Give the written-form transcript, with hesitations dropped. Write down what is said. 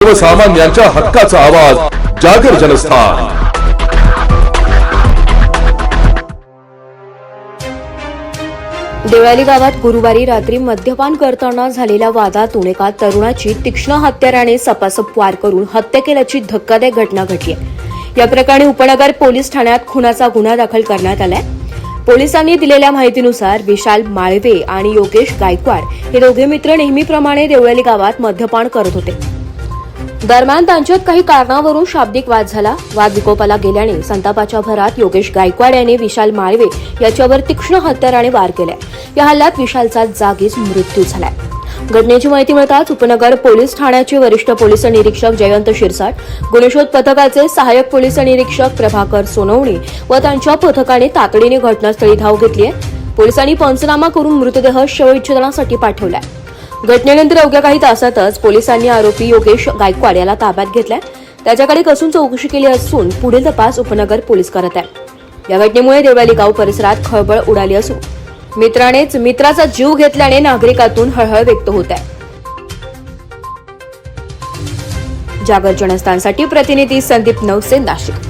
सर्वसामान्यांच्या हक्काचा आवाज जागर जनस्थान। देवळाली गावात गुरुवारी रात्री मद्यपान करताना झालेल्या वादातून एका तरुणाची तीक्ष्ण हत्याराने सपासप वार करून हत्या केल्याची धक्कादायक घटना घडली आहे। या प्रकरणी उपनगर पोलीस ठाण्यात खुनाचा गुन्हा दाखल करण्यात आलाय। पोलिसांनी दिलेल्या माहितीनुसार विशाल माळवे आणि योगेश गायकवाड हे दोघे मित्र नेहमीप्रमाणे देवळाली गावात मद्यपान करत होते। दरम्यान त्यांच्यात काही कारणावरून शाब्दिक वाद झाला। वाद विकोपाला गेल्याने संतापाच्या भरात योगेश गायकवाड याने विशाल माळवे याच्यावर तीक्ष्ण हत्याराने वार केले। या हल्ल्यात विशालचा जागीच मृत्यू झालाय। घटनेची माहिती मिळताच उपनगर पोलीस ठाण्याचे वरिष्ठ पोलीस निरीक्षक जयंत शिरसाट, गुन्हेशोध पथकाचे सहाय्यक पोलीस निरीक्षक प्रभाकर सोनवणे व त्यांच्या पथकाने तातडीने घटनास्थळी धाव घेतली आहे। पोलिसांनी पंचनामा करून मृतदेह शवविच्छेदनासाठी पाठवलाय। घटनेनंतर अवघ्या काही तासातच पोलिसांनी आरोपी योगेश गायकवाड याला ताब्यात घेतलाय। त्याच्याकडे कसून चौकशी केली असून पुढील तपास उपनगर पोलीस करत आहेत। या घटनेमुळे देवळाली गाव परिसरात खळबळ उडाली असून मित्रानेच मित्राचा जीव घेतल्याने नागरिकातून हळहळ व्यक्त होत आहे। जागर जनस्थानसाठी प्रतिनिधी संदीप नवसे, नाशिक।